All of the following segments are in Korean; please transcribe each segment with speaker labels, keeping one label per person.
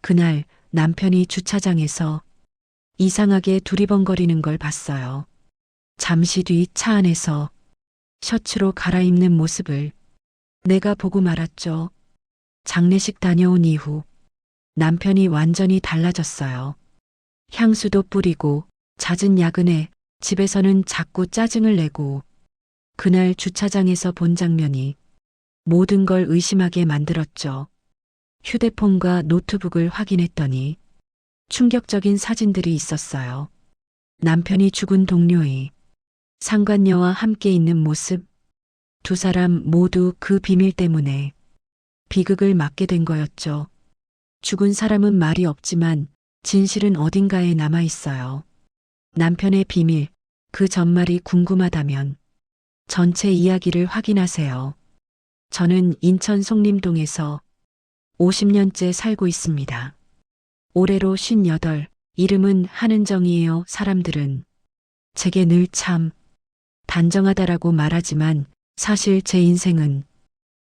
Speaker 1: 그날 남편이 주차장에서 이상하게 두리번거리는 걸 봤어요. 잠시 뒤 차 안에서 셔츠로 갈아입는 모습을 내가 보고 말았죠. 장례식 다녀온 이후 남편이 완전히 달라졌어요. 향수도 뿌리고 잦은 야근에 집에서는 자꾸 짜증을 내고 그날 주차장에서 본 장면이 모든 걸 의심하게 만들었죠. 휴대폰과 노트북을 확인했더니 충격적인 사진들이 있었어요. 남편이 죽은 동료의 상간녀와 함께 있는 모습, 두 사람 모두 그 비밀 때문에 비극을 맞게 된 거였죠. 죽은 사람은 말이 없지만 진실은 어딘가에 남아 있어요. 남편의 비밀, 그 전말이 궁금하다면 전체 이야기를 확인하세요. 저는 인천 송림동에서 50년째 살고 있습니다. 올해로 58, 이름은 한은정이에요. 사람들은 제게 늘 참 단정하다라고 말하지만 사실 제 인생은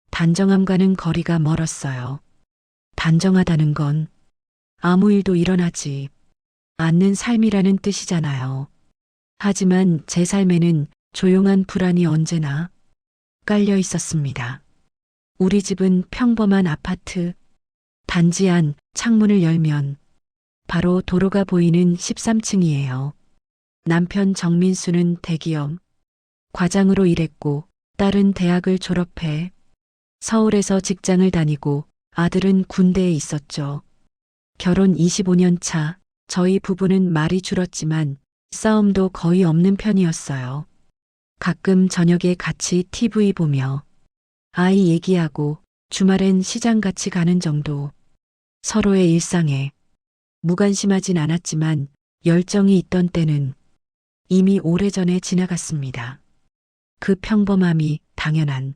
Speaker 1: 단정함과는 거리가 멀었어요. 단정하다는 건 아무 일도 일어나지 않는 삶이라는 뜻이잖아요. 하지만 제 삶에는 조용한 불안이 언제나 깔려 있었습니다. 우리 집은 평범한 아파트, 단지 안 창문을 열면 바로 도로가 보이는 13층이에요. 남편 정민수는 대기업 과장으로 일했고 딸은 대학을 졸업해 서울에서 직장을 다니고 아들은 군대에 있었죠. 결혼 25년 차, 저희 부부는 말이 줄었지만 싸움도 거의 없는 편이었어요. 가끔 저녁에 같이 TV 보며 아이 얘기하고 주말엔 시장 같이 가는 정도. 서로의 일상에 무관심하진 않았지만 열정이 있던 때는 이미 오래전에 지나갔습니다. 그 평범함이 당연한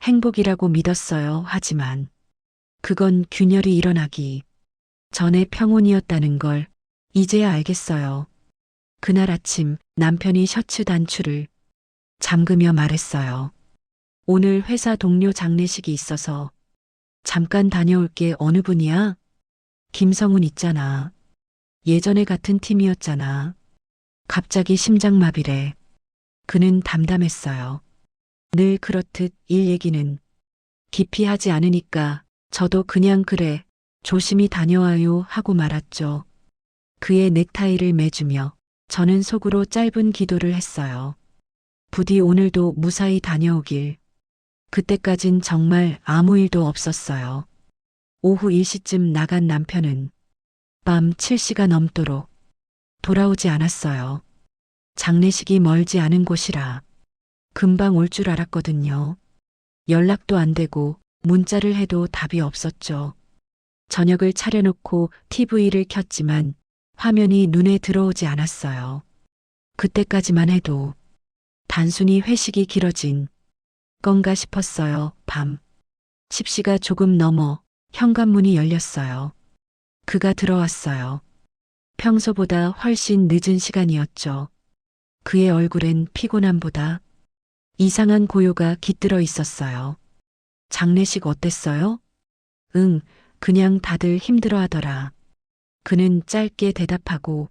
Speaker 1: 행복이라고 믿었어요. 하지만 그건 균열이 일어나기 전에 평온이었다는 걸 이제야 알겠어요. 그날 아침 남편이 셔츠 단추를 잠그며 말했어요. 오늘 회사 동료 장례식이 있어서 잠깐 다녀올게. 어느 분이야? 김성훈 있잖아. 예전에 같은 팀이었잖아. 갑자기 심장마비래. 그는 담담했어요. 늘 그렇듯 일 얘기는 깊이 하지 않으니까 저도 그냥 그래. 조심히 다녀와요 하고 말았죠. 그의 넥타이를 매주며 저는 속으로 짧은 기도를 했어요. 부디 오늘도 무사히 다녀오길. 그때까진 정말 아무 일도 없었어요. 오후 1시쯤 나간 남편은 밤 7시가 넘도록 돌아오지 않았어요. 장례식이 멀지 않은 곳이라 금방 올 줄 알았거든요. 연락도 안 되고 문자를 해도 답이 없었죠. 저녁을 차려놓고 TV를 켰지만 화면이 눈에 들어오지 않았어요. 그때까지만 해도 단순히 회식이 길어진 건가 싶었어요. 밤 10시가 조금 넘어 현관문이 열렸어요. 그가 들어왔어요. 평소보다 훨씬 늦은 시간이었죠. 그의 얼굴엔 피곤함보다 이상한 고요가 깃들어 있었어요. 장례식 어땠어요? 응, 그냥 다들 힘들어 하더라. 그는 짧게 대답하고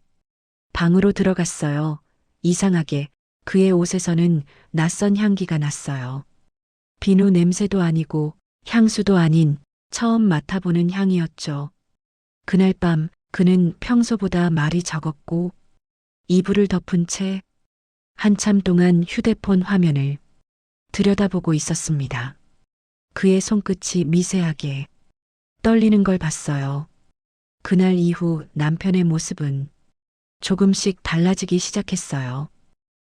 Speaker 1: 방으로 들어갔어요. 이상하게 그의 옷에서는 낯선 향기가 났어요. 비누 냄새도 아니고 향수도 아닌 처음 맡아보는 향이었죠. 그날 밤 그는 평소보다 말이 적었고 이불을 덮은 채 한참 동안 휴대폰 화면을 들여다보고 있었습니다. 그의 손끝이 미세하게 떨리는 걸 봤어요. 그날 이후 남편의 모습은 조금씩 달라지기 시작했어요.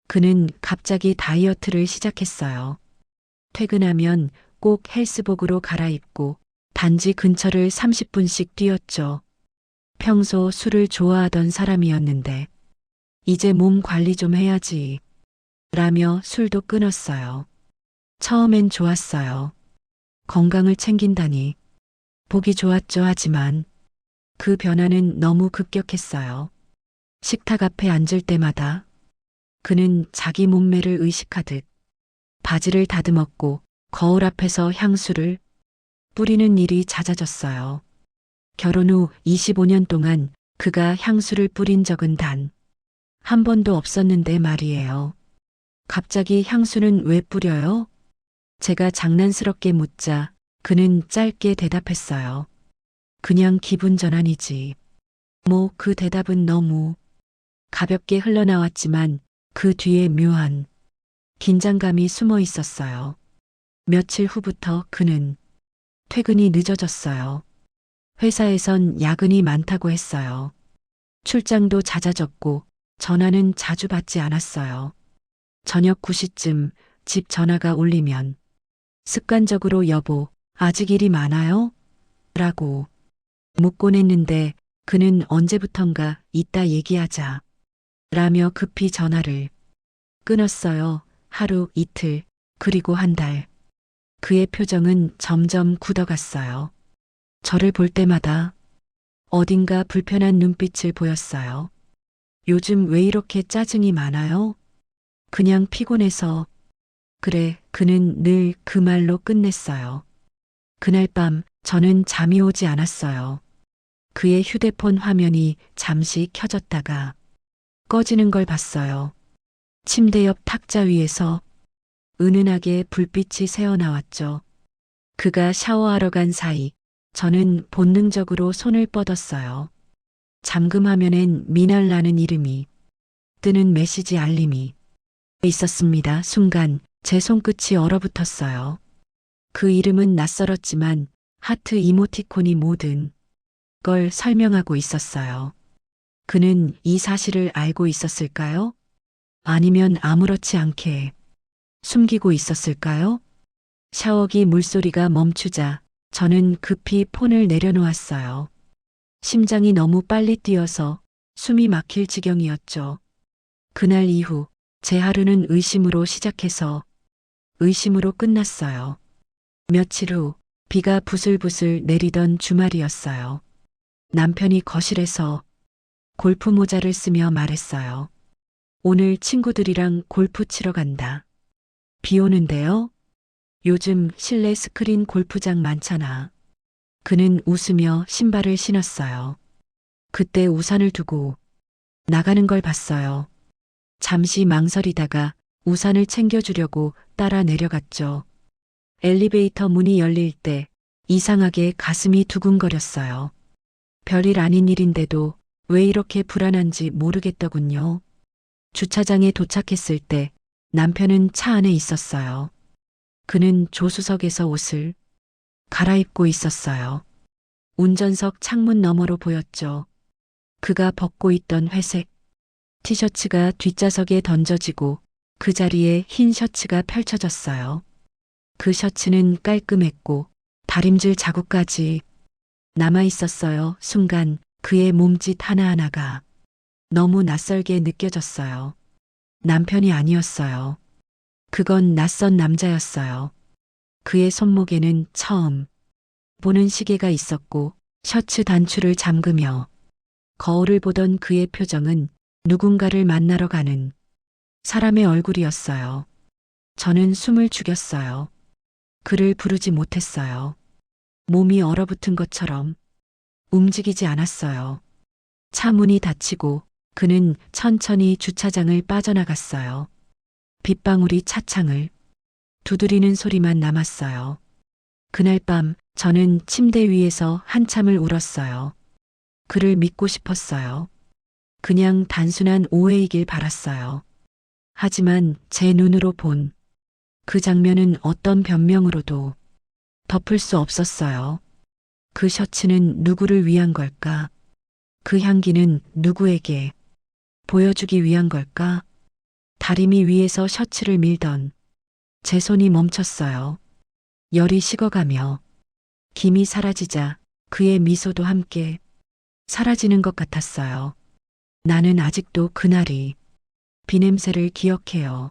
Speaker 1: 그는 갑자기 다이어트를 시작했어요. 퇴근하면 꼭 헬스복으로 갈아입고 단지 근처를 30분씩 뛰었죠. 평소 술을 좋아하던 사람이었는데 이제 몸 관리 좀 해야지 라며 술도 끊었어요. 처음엔 좋았어요. 건강을 챙긴다니 보기 좋았죠. 하지만 그 변화는 너무 급격했어요. 식탁 앞에 앉을 때마다 그는 자기 몸매를 의식하듯 바지를 다듬었고 거울 앞에서 향수를 뿌리는 일이 잦아졌어요. 결혼 후 25년 동안 그가 향수를 뿌린 적은 단 한 번도 없었는데 말이에요. 갑자기 향수는 왜 뿌려요? 제가 장난스럽게 묻자 그는 짧게 대답했어요. 그냥 기분 전환이지. 뭐 그 대답은 너무 가볍게 흘러나왔지만 그 뒤에 묘한 긴장감이 숨어 있었어요. 며칠 후부터 그는 퇴근이 늦어졌어요. 회사에선 야근이 많다고 했어요. 출장도 잦아졌고 전화는 자주 받지 않았어요. 저녁 9시쯤 집 전화가 울리면 습관적으로 여보, 아직 일이 많아요? 라고 묻곤 했는데 그는 언제부턴가 이따 얘기하자 라며 급히 전화를 끊었어요. 하루, 이틀, 그리고 한 달. 그의 표정은 점점 굳어갔어요. 저를 볼 때마다 어딘가 불편한 눈빛을 보였어요. 요즘 왜 이렇게 짜증이 많아요? 그냥 피곤해서. 그래, 그는 늘 그 말로 끝냈어요. 그날 밤 저는 잠이 오지 않았어요. 그의 휴대폰 화면이 잠시 켜졌다가 꺼지는 걸 봤어요. 침대 옆 탁자 위에서 은은하게 불빛이 새어나왔죠. 그가 샤워하러 간 사이 저는 본능적으로 손을 뻗었어요. 잠금 화면엔 미날라는 이름이 뜨는 메시지 알림이 있었습니다. 순간 제 손끝이 얼어붙었어요. 그 이름은 낯설었지만 하트 이모티콘이 모든 걸 설명하고 있었어요. 그는 이 사실을 알고 있었을까요? 아니면 아무렇지 않게 숨기고 있었을까요? 샤워기 물소리가 멈추자 저는 급히 폰을 내려놓았어요. 심장이 너무 빨리 뛰어서 숨이 막힐 지경이었죠. 그날 이후 제 하루는 의심으로 시작해서 의심으로 끝났어요. 며칠 후 비가 부슬부슬 내리던 주말이었어요. 남편이 거실에서 골프 모자를 쓰며 말했어요. 오늘 친구들이랑 골프 치러 간다. 비 오는데요? 요즘 실내 스크린 골프장 많잖아. 그는 웃으며 신발을 신었어요. 그때 우산을 두고 나가는 걸 봤어요. 잠시 망설이다가 우산을 챙겨주려고 따라 내려갔죠. 엘리베이터 문이 열릴 때 이상하게 가슴이 두근거렸어요. 별일 아닌 일인데도 왜 이렇게 불안한지 모르겠더군요. 주차장에 도착했을 때 남편은 차 안에 있었어요. 그는 조수석에서 옷을 갈아입고 있었어요. 운전석 창문 너머로 보였죠. 그가 벗고 있던 회색 티셔츠가 뒷좌석에 던져지고 그 자리에 흰 셔츠가 펼쳐졌어요. 그 셔츠는 깔끔했고 다림질 자국까지 남아 있었어요. 순간 그의 몸짓 하나하나가 너무 낯설게 느껴졌어요. 남편이 아니었어요. 그건 낯선 남자였어요. 그의 손목에는 처음 보는 시계가 있었고 셔츠 단추를 잠그며 거울을 보던 그의 표정은 누군가를 만나러 가는 사람의 얼굴이었어요. 저는 숨을 죽였어요. 그를 부르지 못했어요. 몸이 얼어붙은 것처럼 움직이지 않았어요. 차 문이 닫히고 그는 천천히 주차장을 빠져나갔어요. 빗방울이 차창을 두드리는 소리만 남았어요. 그날 밤 저는 침대 위에서 한참을 울었어요. 그를 믿고 싶었어요. 그냥 단순한 오해이길 바랐어요. 하지만 제 눈으로 본 그 장면은 어떤 변명으로도 덮을 수 없었어요. 그 셔츠는 누구를 위한 걸까? 그 향기는 누구에게 보여주기 위한 걸까? 다리미 위에서 셔츠를 밀던 제 손이 멈췄어요. 열이 식어가며 김이 사라지자 그의 미소도 함께 사라지는 것 같았어요. 나는 아직도 그날이 비냄새를 기억해요.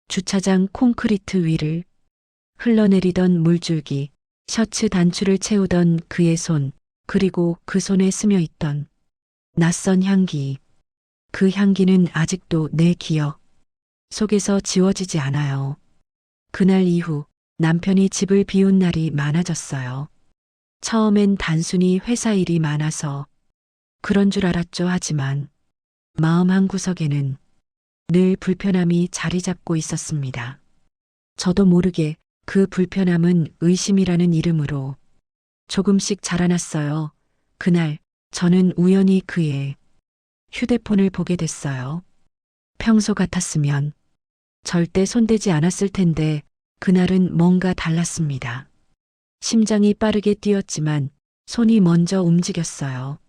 Speaker 1: 주차장 콘크리트 위를 흘러내리던 물줄기, 셔츠 단추를 채우던 그의 손, 그리고 그 손에 스며 있던 낯선 향기. 그 향기는 아직도 내 기억 속에서 지워지지 않아요. 그날 이후 남편이 집을 비운 날이 많아졌어요. 처음엔 단순히 회사 일이 많아서 그런 줄 알았죠. 하지만 마음 한구석에는 늘 불편함이 자리 잡고 있었습니다. 저도 모르게 그 불편함은 의심이라는 이름으로 조금씩 자라났어요. 그날 저는 우연히 그의 휴대폰을 보게 됐어요. 평소 같았으면 절대 손대지 않았을 텐데 그날은 뭔가 달랐습니다. 심장이 빠르게 뛰었지만 손이 먼저 움직였어요.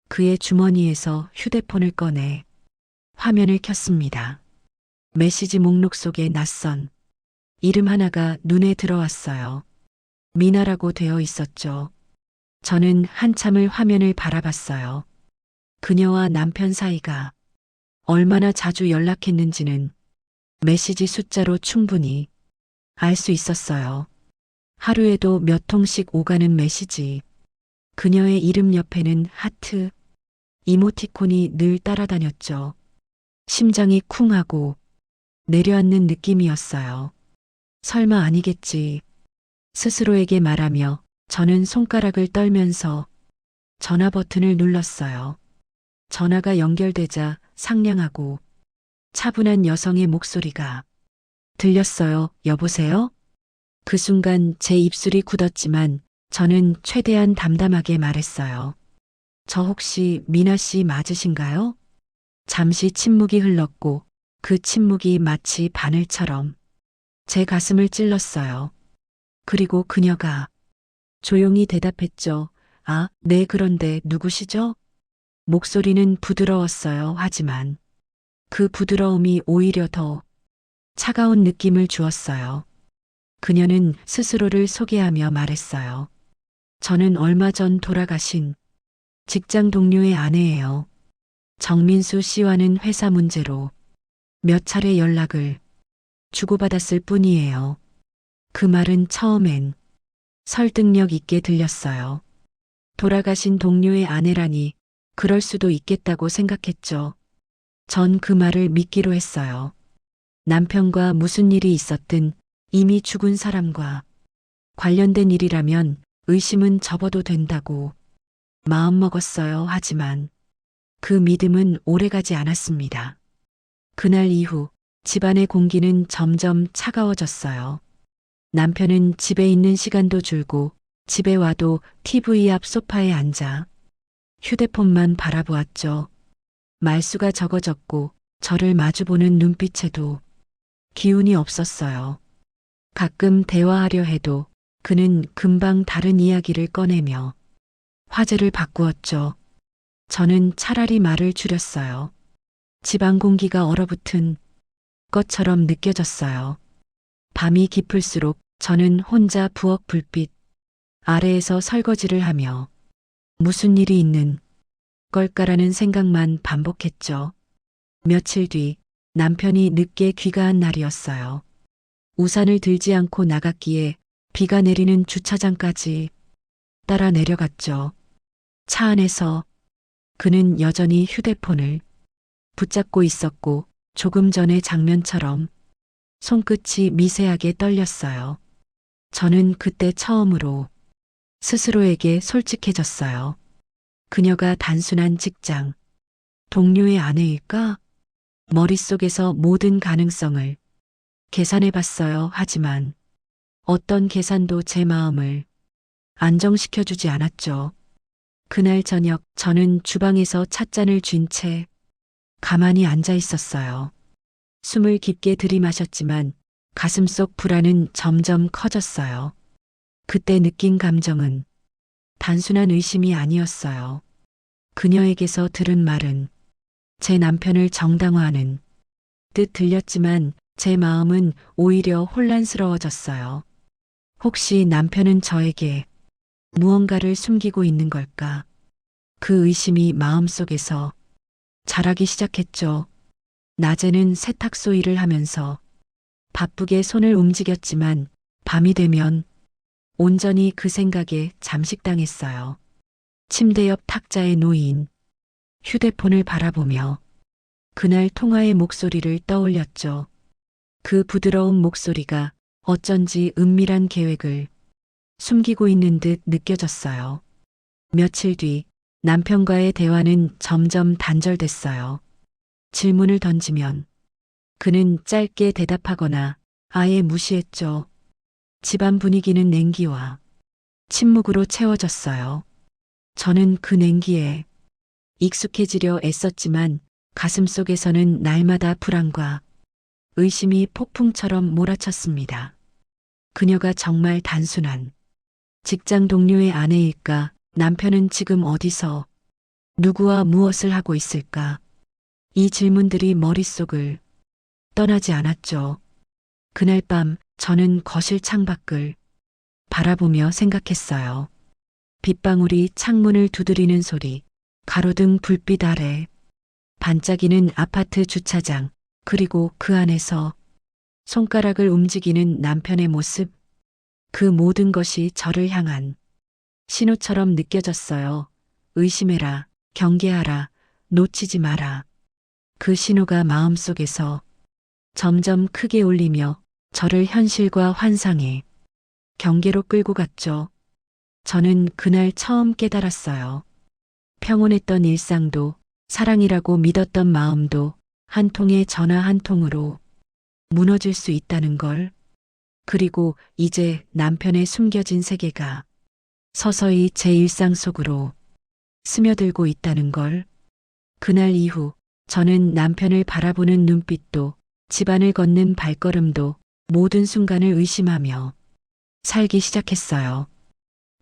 Speaker 1: 그의 주머니에서 휴대폰을 꺼내 화면을 켰습니다. 메시지 목록 속에 낯선 이름 하나가 눈에 들어왔어요. 미나라고 되어 있었죠. 저는 한참을 화면을 바라봤어요. 그녀와 남편 사이가 얼마나 자주 연락했는지는 메시지 숫자로 충분히 알 수 있었어요. 하루에도 몇 통씩 오가는 메시지. 그녀의 이름 옆에는 하트, 이모티콘이 늘 따라다녔죠. 심장이 쿵하고 내려앉는 느낌이었어요. 설마 아니겠지. 스스로에게 말하며 저는 손가락을 떨면서 전화 버튼을 눌렀어요. 전화가 연결되자 상냥하고 차분한 여성의 목소리가 들렸어요. 여보세요? 그 순간 제 입술이 굳었지만 저는 최대한 담담하게 말했어요. 저 혹시 미나 씨 맞으신가요? 잠시 침묵이 흘렀고 그 침묵이 마치 바늘처럼 제 가슴을 찔렀어요. 그리고 그녀가 조용히 대답했죠. 아, 네, 그런데 누구시죠? 목소리는 부드러웠어요. 하지만 그 부드러움이 오히려 더 차가운 느낌을 주었어요. 그녀는 스스로를 소개하며 말했어요. 저는 얼마 전 돌아가신 직장 동료의 아내예요. 정민수 씨와는 회사 문제로 몇 차례 연락을 주고받았을 뿐이에요. 그 말은 처음엔 설득력 있게 들렸어요. 돌아가신 동료의 아내라니 그럴 수도 있겠다고 생각했죠. 전 그 말을 믿기로 했어요. 남편과 무슨 일이 있었든 이미 죽은 사람과 관련된 일이라면 의심은 접어도 된다고 마음먹었어요. 하지만 그 믿음은 오래가지 않았습니다. 그날 이후 집안의 공기는 점점 차가워졌어요. 남편은 집에 있는 시간도 줄고 집에 와도 TV 앞 소파에 앉아 휴대폰만 바라보았죠. 말수가 적어졌고 저를 마주보는 눈빛에도 기운이 없었어요. 가끔 대화하려 해도 그는 금방 다른 이야기를 꺼내며 화제를 바꾸었죠. 저는 차라리 말을 줄였어요. 집안 공기가 얼어붙은 것처럼 느껴졌어요. 밤이 깊을수록 저는 혼자 부엌 불빛 아래에서 설거지를 하며 무슨 일이 있는 걸까라는 생각만 반복했죠. 며칠 뒤 남편이 늦게 귀가한 날이었어요. 우산을 들지 않고 나갔기에 비가 내리는 주차장까지 따라 내려갔죠. 차 안에서 그는 여전히 휴대폰을 붙잡고 있었고 조금 전의 장면처럼 손끝이 미세하게 떨렸어요. 저는 그때 처음으로 스스로에게 솔직해졌어요. 그녀가 단순한 직장 동료의 아내일까? 머릿속에서 모든 가능성을 계산해 봤어요. 하지만 어떤 계산도 제 마음을 안정시켜주지 않았죠. 그날 저녁 저는 주방에서 찻잔을 쥔 채 가만히 앉아 있었어요. 숨을 깊게 들이마셨지만 가슴속 불안은 점점 커졌어요. 그때 느낀 감정은 단순한 의심이 아니었어요. 그녀에게서 들은 말은 제 남편을 정당화하는 듯 들렸지만 제 마음은 오히려 혼란스러워졌어요. 혹시 남편은 저에게 무언가를 숨기고 있는 걸까? 그 의심이 마음속에서 자라기 시작했죠. 낮에는 세탁소 일을 하면서 바쁘게 손을 움직였지만 밤이 되면 온전히 그 생각에 잠식당했어요. 침대 옆 탁자에 놓인 휴대폰을 바라보며 그날 통화의 목소리를 떠올렸죠. 그 부드러운 목소리가 어쩐지 은밀한 계획을 숨기고 있는 듯 느껴졌어요. 며칠 뒤 남편과의 대화는 점점 단절됐어요. 질문을 던지면 그는 짧게 대답하거나 아예 무시했죠. 집안 분위기는 냉기와 침묵으로 채워졌어요. 저는 그 냉기에 익숙해지려 애썼지만 가슴속에서는 날마다 불안과 의심이 폭풍처럼 몰아쳤습니다. 그녀가 정말 단순한 직장 동료의 아내일까? 남편은 지금 어디서 누구와 무엇을 하고 있을까? 이 질문들이 머릿속을 떠나지 않았죠. 그날 밤 저는 거실 창밖을 바라보며 생각했어요. 빗방울이 창문을 두드리는 소리, 가로등 불빛 아래 반짝이는 아파트 주차장, 그리고 그 안에서 손가락을 움직이는 남편의 모습, 그 모든 것이 저를 향한 신호처럼 느껴졌어요. 의심해라, 경계하라, 놓치지 마라. 그 신호가 마음속에서 점점 크게 울리며 저를 현실과 환상의 경계로 끌고 갔죠. 저는 그날 처음 깨달았어요. 평온했던 일상도 사랑이라고 믿었던 마음도 한 통의 전화 한 통으로 무너질 수 있다는 걸. 그리고 이제 남편의 숨겨진 세계가 서서히 제 일상 속으로 스며들고 있다는 걸. 그날 이후 저는 남편을 바라보는 눈빛도 집안을 걷는 발걸음도 모든 순간을 의심하며 살기 시작했어요.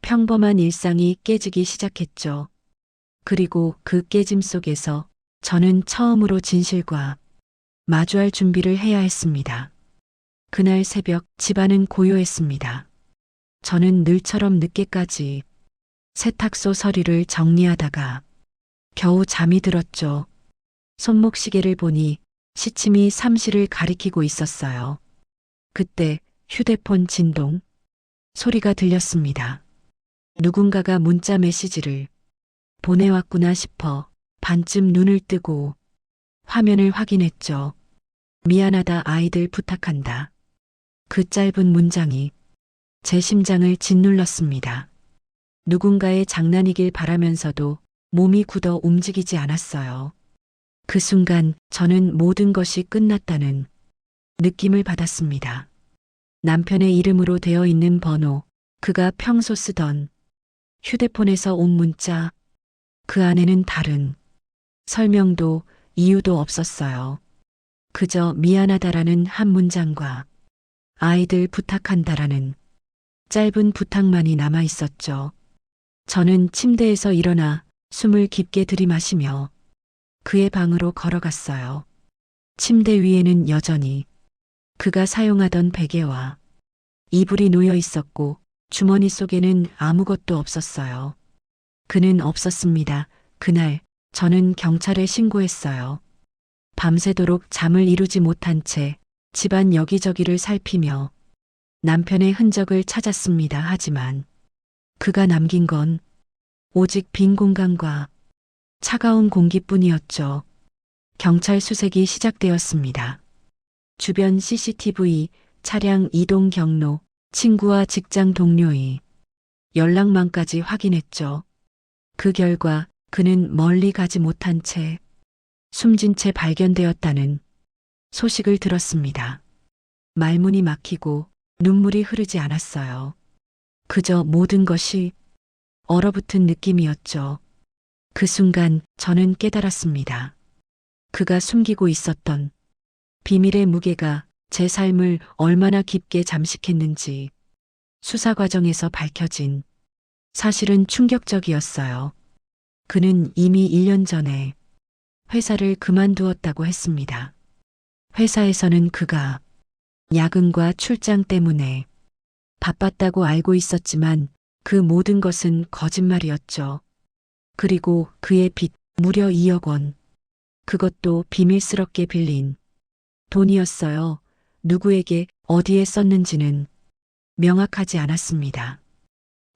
Speaker 1: 평범한 일상이 깨지기 시작했죠. 그리고 그 깨짐 속에서 저는 처음으로 진실과 마주할 준비를 해야 했습니다. 그날 새벽 집안은 고요했습니다. 저는 늘처럼 늦게까지 세탁소 서류를 정리하다가 겨우 잠이 들었죠. 손목 시계를 보니 시침이 3시를 가리키고 있었어요. 그때 휴대폰 진동 소리가 들렸습니다. 누군가가 문자 메시지를 보내왔구나 싶어 반쯤 눈을 뜨고 화면을 확인했죠. 미안하다, 아이들 부탁한다. 그 짧은 문장이 제 심장을 짓눌렀습니다. 누군가의 장난이길 바라면서도 몸이 굳어 움직이지 않았어요. 그 순간 저는 모든 것이 끝났다는 느낌을 받았습니다. 남편의 이름으로 되어 있는 번호, 그가 평소 쓰던 휴대폰에서 온 문자, 그 안에는 다른 설명도 이유도 없었어요. 그저 미안하다라는 한 문장과 아이들 부탁한다라는 짧은 부탁만이 남아 있었죠. 저는 침대에서 일어나 숨을 깊게 들이마시며 그의 방으로 걸어갔어요. 침대 위에는 여전히 그가 사용하던 베개와 이불이 놓여 있었고 주머니 속에는 아무것도 없었어요. 그는 없었습니다. 그날 저는 경찰에 신고했어요. 밤새도록 잠을 이루지 못한 채 집안 여기저기를 살피며 남편의 흔적을 찾았습니다. 하지만 그가 남긴 건 오직 빈 공간과 차가운 공기뿐이었죠. 경찰 수색이 시작되었습니다. 주변 CCTV, 차량 이동 경로, 친구와 직장 동료의 연락망까지 확인했죠. 그 결과 그는 멀리 가지 못한 채 숨진 채 발견되었다는 소식을 들었습니다. 말문이 막히고 눈물이 흐르지 않았어요. 그저 모든 것이 얼어붙은 느낌이었죠. 그 순간 저는 깨달았습니다. 그가 숨기고 있었던 비밀의 무게가 제 삶을 얼마나 깊게 잠식했는지. 수사 과정에서 밝혀진 사실은 충격적이었어요. 그는 이미 1년 전에 회사를 그만두었다고 했습니다. 회사에서는 그가 야근과 출장 때문에 바빴다고 알고 있었지만 그 모든 것은 거짓말이었죠. 그리고 그의 빚 무려 2억 원. 그것도 비밀스럽게 빌린 돈이었어요. 누구에게 어디에 썼는지는 명확하지 않았습니다.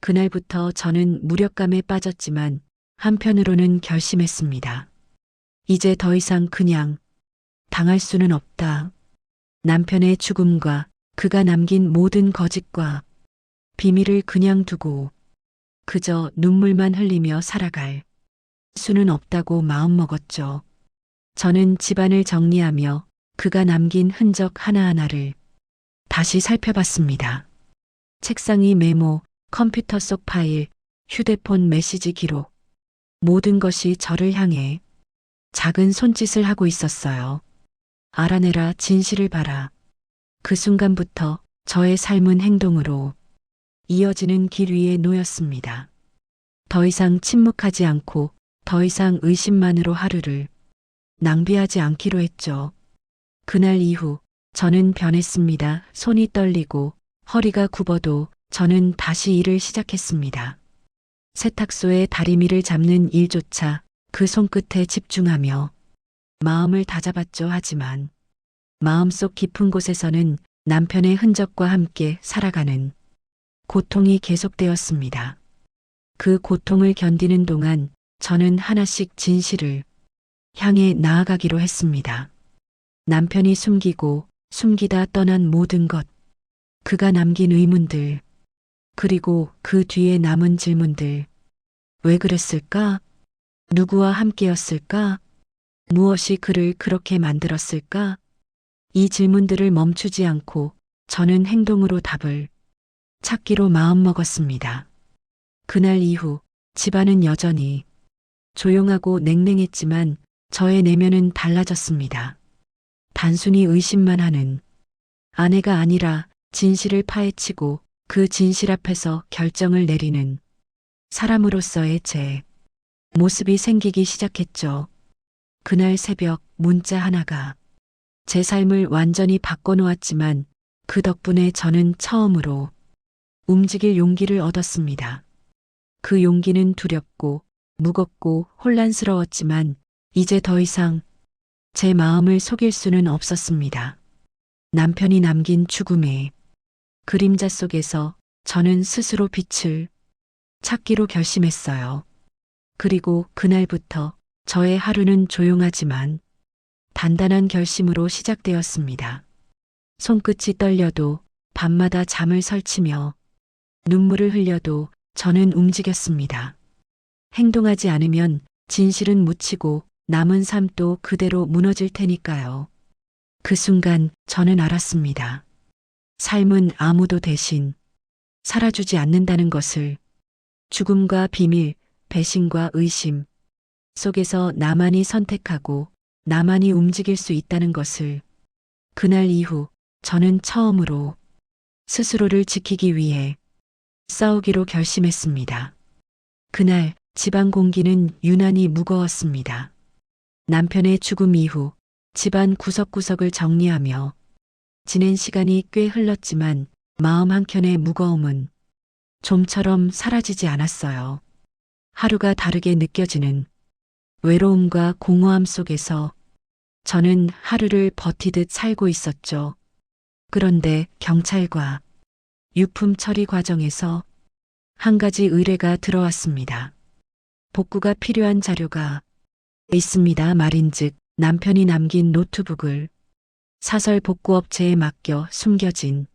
Speaker 1: 그날부터 저는 무력감에 빠졌지만 한편으로는 결심했습니다. 이제 더 이상 그냥 당할 수는 없다. 남편의 죽음과 그가 남긴 모든 거짓과 비밀을 그냥 두고 그저 눈물만 흘리며 살아갈 수는 없다고 마음먹었죠. 저는 집안을 정리하며 그가 남긴 흔적 하나하나를 다시 살펴봤습니다. 책상의 메모, 컴퓨터 속 파일, 휴대폰 메시지 기록. 모든 것이 저를 향해 작은 손짓을 하고 있었어요. 알아내라, 진실을 봐라. 그 순간부터 저의 삶은 행동으로 이어지는 길 위에 놓였습니다. 더 이상 침묵하지 않고 더 이상 의심만으로 하루를 낭비하지 않기로 했죠. 그날 이후 저는 변했습니다. 손이 떨리고 허리가 굽어도 저는 다시 일을 시작했습니다. 세탁소의 다리미를 잡는 일조차 그 손끝에 집중하며 마음을 다잡았죠. 하지만 마음속 깊은 곳에서는 남편의 흔적과 함께 살아가는 고통이 계속되었습니다. 그 고통을 견디는 동안 저는 하나씩 진실을 향해 나아가기로 했습니다. 남편이 숨기고 숨기다 떠난 모든 것, 그가 남긴 의문들, 그리고 그 뒤에 남은 질문들. 왜 그랬을까? 누구와 함께였을까? 무엇이 그를 그렇게 만들었을까? 이 질문들을 멈추지 않고 저는 행동으로 답을 찾기로 마음먹었습니다. 그날 이후 집안은 여전히 조용하고 냉랭했지만 저의 내면은 달라졌습니다. 단순히 의심만 하는 아내가 아니라 진실을 파헤치고 그 진실 앞에서 결정을 내리는 사람으로서의 제 모습이 생기기 시작했죠. 그날 새벽 문자 하나가 제 삶을 완전히 바꿔놓았지만 그 덕분에 저는 처음으로 움직일 용기를 얻었습니다. 그 용기는 두렵고 무겁고 혼란스러웠지만 이제 더 이상 제 마음을 속일 수는 없었습니다. 남편이 남긴 죽음의 그림자 속에서 저는 스스로 빛을 찾기로 결심했어요. 그리고 그날부터 저의 하루는 조용하지만 단단한 결심으로 시작되었습니다. 손끝이 떨려도 밤마다 잠을 설치며 눈물을 흘려도 저는 움직였습니다. 행동하지 않으면 진실은 묻히고 남은 삶도 그대로 무너질 테니까요. 그 순간 저는 알았습니다. 삶은 아무도 대신 살아주지 않는다는 것을. 죽음과 비밀, 배신과 의심 속에서 나만이 선택하고 나만이 움직일 수 있다는 것을. 그날 이후 저는 처음으로 스스로를 지키기 위해 싸우기로 결심했습니다. 그날 집안 공기는 유난히 무거웠습니다. 남편의 죽음 이후 집안 구석구석을 정리하며 지낸 시간이 꽤 흘렀지만 마음 한켠의 무거움은 좀처럼 사라지지 않았어요. 하루가 다르게 느껴지는 외로움과 공허함 속에서 저는 하루를 버티듯 살고 있었죠. 그런데 경찰과 유품 처리 과정에서 한 가지 의뢰가 들어왔습니다. 복구가 필요한 자료가 있습니다. 말인즉 남편이 남긴 노트북을 사설 복구업체에 맡겨 숨겨진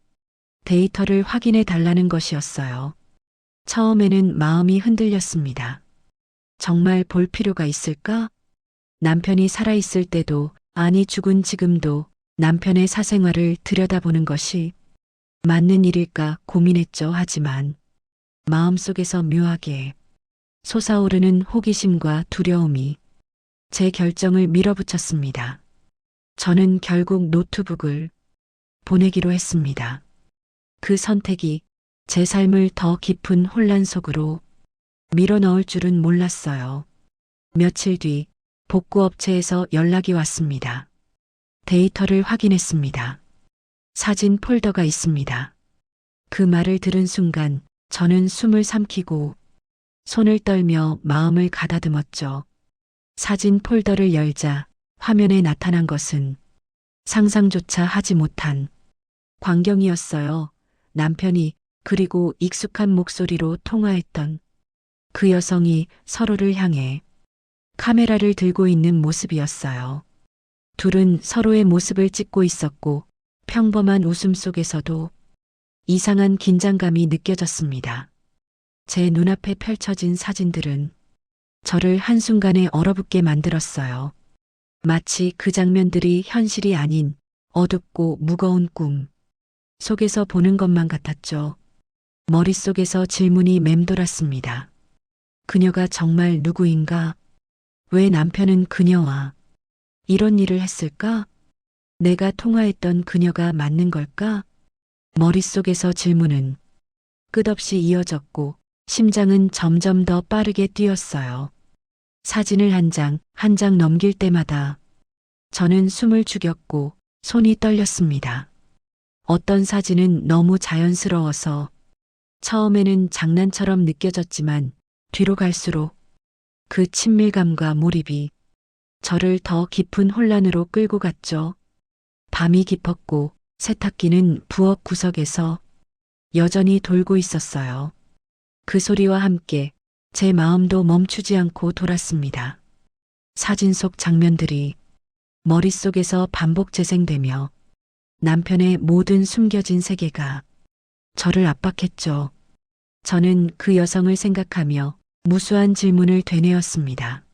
Speaker 1: 데이터를 확인해 달라는 것이었어요. 처음에는 마음이 흔들렸습니다. 정말 볼 필요가 있을까? 남편이 살아있을 때도, 아니 죽은 지금도 남편의 사생활을 들여다보는 것이 맞는 일일까 고민했죠. 하지만 마음속에서 묘하게 솟아오르는 호기심과 두려움이 제 결정을 밀어붙였습니다. 저는 결국 노트북을 보내기로 했습니다. 그 선택이 제 삶을 더 깊은 혼란 속으로 밀어넣을 줄은 몰랐어요. 며칠 뒤 복구업체에서 연락이 왔습니다. 데이터를 확인했습니다. 사진 폴더가 있습니다. 그 말을 들은 순간 저는 숨을 삼키고 손을 떨며 마음을 가다듬었죠. 사진 폴더를 열자 화면에 나타난 것은 상상조차 하지 못한 광경이었어요. 남편이 그리고 익숙한 목소리로 통화했던 그 여성이 서로를 향해 카메라를 들고 있는 모습이었어요. 둘은 서로의 모습을 찍고 있었고 평범한 웃음 속에서도 이상한 긴장감이 느껴졌습니다. 제 눈앞에 펼쳐진 사진들은 저를 한순간에 얼어붙게 만들었어요. 마치 그 장면들이 현실이 아닌 어둡고 무거운 꿈 속에서 보는 것만 같았죠. 머릿속에서 질문이 맴돌았습니다. 그녀가 정말 누구인가? 왜 남편은 그녀와 이런 일을 했을까? 내가 통화했던 그녀가 맞는 걸까? 머릿속에서 질문은 끝없이 이어졌고 심장은 점점 더 빠르게 뛰었어요. 사진을 한 장, 한 장 넘길 때마다 저는 숨을 죽였고 손이 떨렸습니다. 어떤 사진은 너무 자연스러워서 처음에는 장난처럼 느껴졌지만 뒤로 갈수록 그 친밀감과 몰입이 저를 더 깊은 혼란으로 끌고 갔죠. 밤이 깊었고 세탁기는 부엌 구석에서 여전히 돌고 있었어요. 그 소리와 함께 제 마음도 멈추지 않고 돌았습니다. 사진 속 장면들이 머릿속에서 반복 재생되며 남편의 모든 숨겨진 세계가 저를 압박했죠. 저는 그 여성을 생각하며 무수한 질문을 되뇌었습니다.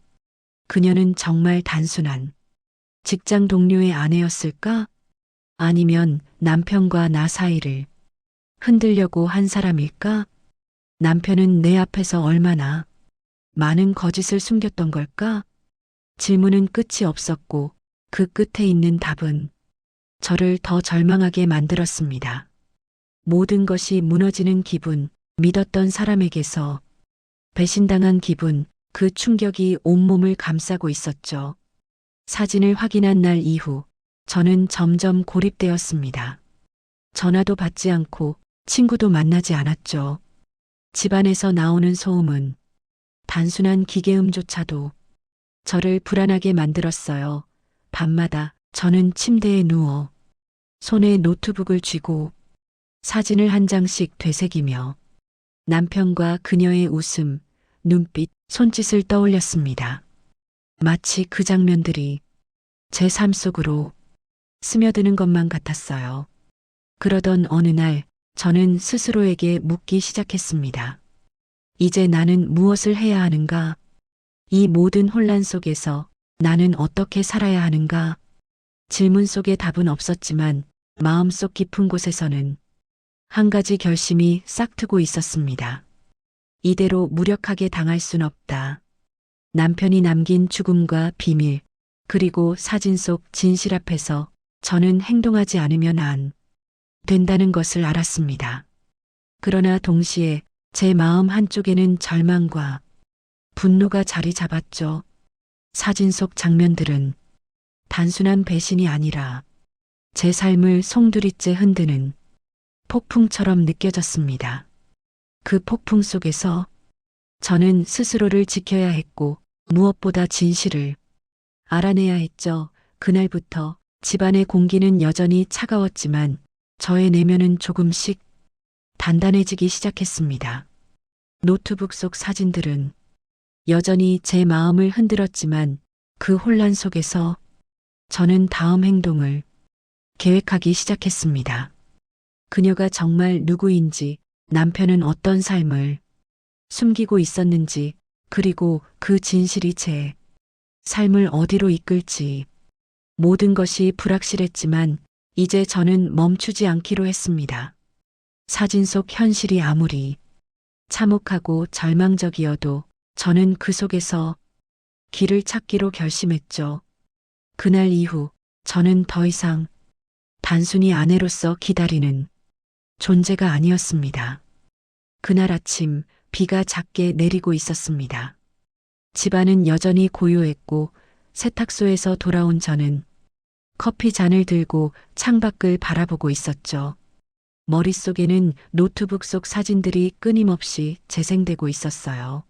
Speaker 1: 그녀는 정말 단순한 직장 동료의 아내였을까? 아니면 남편과 나 사이를 흔들려고 한 사람일까? 남편은 내 앞에서 얼마나 많은 거짓을 숨겼던 걸까? 질문은 끝이 없었고 그 끝에 있는 답은 저를 더 절망하게 만들었습니다. 모든 것이 무너지는 기분, 믿었던 사람에게서 배신당한 기분, 그 충격이 온몸을 감싸고 있었죠. 사진을 확인한 날 이후 저는 점점 고립되었습니다. 전화도 받지 않고 친구도 만나지 않았죠. 집안에서 나오는 소음은 단순한 기계음조차도 저를 불안하게 만들었어요. 밤마다 저는 침대에 누워 손에 노트북을 쥐고 사진을 한 장씩 되새기며 남편과 그녀의 웃음, 눈빛, 손짓을 떠올렸습니다. 마치 그 장면들이 제 삶 속으로 스며드는 것만 같았어요. 그러던 어느 날 저는 스스로에게 묻기 시작했습니다. 이제 나는 무엇을 해야 하는가? 이 모든 혼란 속에서 나는 어떻게 살아야 하는가? 질문 속에 답은 없었지만 마음속 깊은 곳에서는 한 가지 결심이 싹트고 있었습니다. 이대로 무력하게 당할 순 없다. 남편이 남긴 죽음과 비밀, 그리고 사진 속 진실 앞에서 저는 행동하지 않으면 안 된다는 것을 알았습니다. 그러나 동시에 제 마음 한쪽에는 절망과 분노가 자리 잡았죠. 사진 속 장면들은 단순한 배신이 아니라 제 삶을 송두리째 흔드는 폭풍처럼 느껴졌습니다. 그 폭풍 속에서 저는 스스로를 지켜야 했고 무엇보다 진실을 알아내야 했죠. 그날부터 집안의 공기는 여전히 차가웠지만 저의 내면은 조금씩 단단해지기 시작했습니다. 노트북 속 사진들은 여전히 제 마음을 흔들었지만 그 혼란 속에서 저는 다음 행동을 계획하기 시작했습니다. 그녀가 정말 누구인지, 남편은 어떤 삶을 숨기고 있었는지, 그리고 그 진실이 제 삶을 어디로 이끌지. 모든 것이 불확실했지만 이제 저는 멈추지 않기로 했습니다. 사진 속 현실이 아무리 참혹하고 절망적이어도 저는 그 속에서 길을 찾기로 결심했죠. 그날 이후 저는 더 이상 단순히 아내로서 기다리는 존재가 아니었습니다. 그날 아침 비가 작게 내리고 있었습니다. 집안은 여전히 고요했고 세탁소에서 돌아온 저는 커피 잔을 들고 창밖을 바라보고 있었죠. 머릿속에는 노트북 속 사진들이 끊임없이 재생되고 있었어요.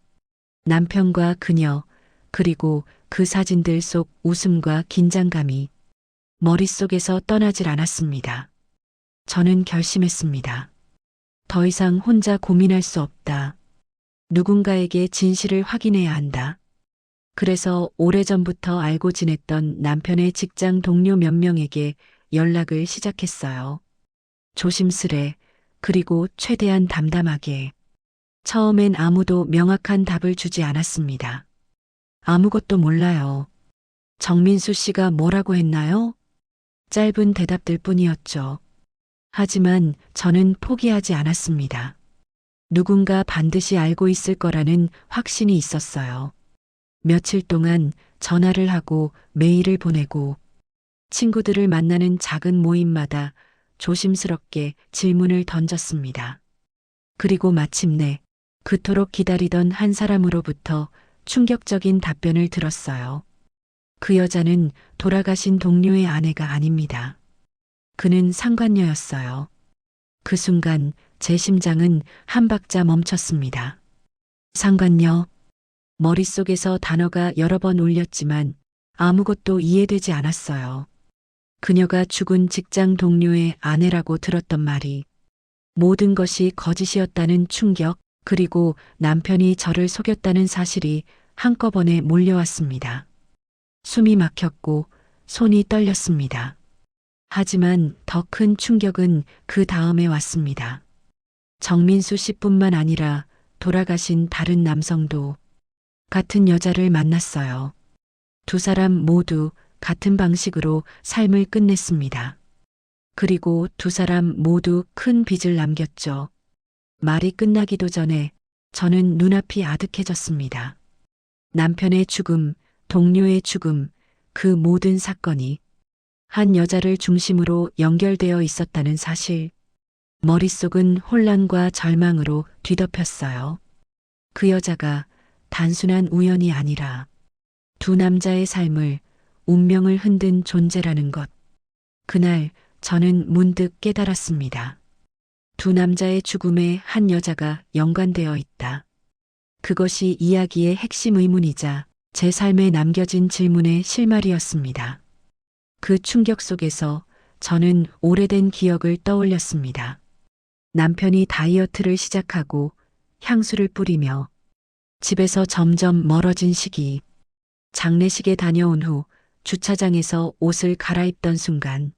Speaker 1: 남편과 그녀, 그리고 그 사진들 속 웃음과 긴장감이 머릿속에서 떠나질 않았습니다. 저는 결심했습니다. 더 이상 혼자 고민할 수 없다. 누군가에게 진실을 확인해야 한다. 그래서 오래전부터 알고 지냈던 남편의 직장 동료 몇 명에게 연락을 시작했어요. 조심스레, 그리고 최대한 담담하게. 처음엔 아무도 명확한 답을 주지 않았습니다. 아무것도 몰라요. 정민수 씨가 뭐라고 했나요? 짧은 대답들 뿐이었죠. 하지만 저는 포기하지 않았습니다. 누군가 반드시 알고 있을 거라는 확신이 있었어요. 며칠 동안 전화를 하고 메일을 보내고 친구들을 만나는 작은 모임마다 조심스럽게 질문을 던졌습니다. 그리고 마침내 그토록 기다리던 한 사람으로부터 충격적인 답변을 들었어요. 그 여자는 돌아가신 동료의 아내가 아닙니다. 그는 상관녀였어요. 그 순간 제 심장은 한 박자 멈췄습니다. 상관녀. 머릿속에서 단어가 여러 번 울렸지만 아무것도 이해되지 않았어요. 그녀가 죽은 직장 동료의 아내라고 들었던 말이 모든 것이 거짓이었다는 충격, 그리고 남편이 저를 속였다는 사실이 한꺼번에 몰려왔습니다. 숨이 막혔고 손이 떨렸습니다. 하지만 더 큰 충격은 그 다음에 왔습니다. 정민수 씨뿐만 아니라 돌아가신 다른 남성도 같은 여자를 만났어요. 두 사람 모두 같은 방식으로 삶을 끝냈습니다. 그리고 두 사람 모두 큰 빚을 남겼죠. 말이 끝나기도 전에 저는 눈앞이 아득해졌습니다. 남편의 죽음, 동료의 죽음, 그 모든 사건이 한 여자를 중심으로 연결되어 있었다는 사실. 머릿속은 혼란과 절망으로 뒤덮였어요. 그 여자가 단순한 우연이 아니라 두 남자의 삶을, 운명을 흔든 존재라는 것. 그날 저는 문득 깨달았습니다. 두 남자의 죽음에 한 여자가 연관되어 있다. 그것이 이야기의 핵심 의문이자 제 삶에 남겨진 질문의 실마리였습니다. 그 충격 속에서 저는 오래된 기억을 떠올렸습니다. 남편이 다이어트를 시작하고 향수를 뿌리며 집에서 점점 멀어진 시기, 장례식에 다녀온 후 주차장에서 옷을 갈아입던 순간,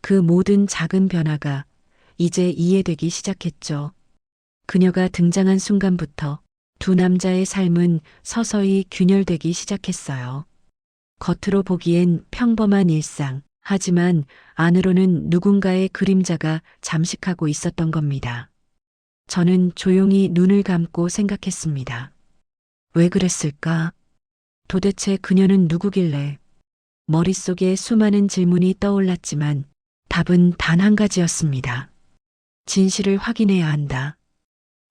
Speaker 1: 그 모든 작은 변화가 이제 이해되기 시작했죠. 그녀가 등장한 순간부터 두 남자의 삶은 서서히 균열되기 시작했어요. 겉으로 보기엔 평범한 일상, 하지만 안으로는 누군가의 그림자가 잠식하고 있었던 겁니다. 저는 조용히 눈을 감고 생각했습니다. 왜 그랬을까? 도대체 그녀는 누구길래? 머릿속에 수많은 질문이 떠올랐지만 답은 단 한 가지였습니다. 진실을 확인해야 한다.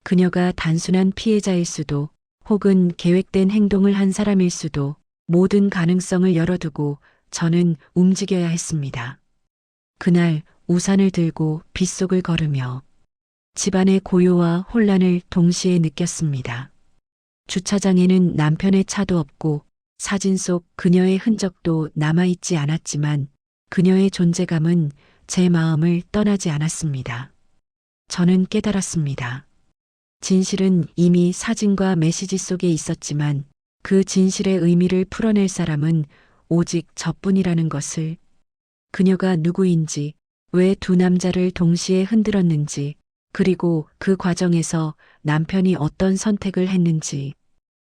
Speaker 1: 그녀가 단순한 피해자일 수도, 혹은 계획된 행동을 한 사람일 수도, 모든 가능성을 열어두고 저는 움직여야 했습니다. 그날 우산을 들고 빗속을 걸으며 집안의 고요와 혼란을 동시에 느꼈습니다. 주차장에는 남편의 차도 없고 사진 속 그녀의 흔적도 남아있지 않았지만 그녀의 존재감은 제 마음을 떠나지 않았습니다. 저는 깨달았습니다. 진실은 이미 사진과 메시지 속에 있었지만 그 진실의 의미를 풀어낼 사람은 오직 저뿐이라는 것을, 그녀가 누구인지, 왜 두 남자를 동시에 흔들었는지, 그리고 그 과정에서 남편이 어떤 선택을 했는지,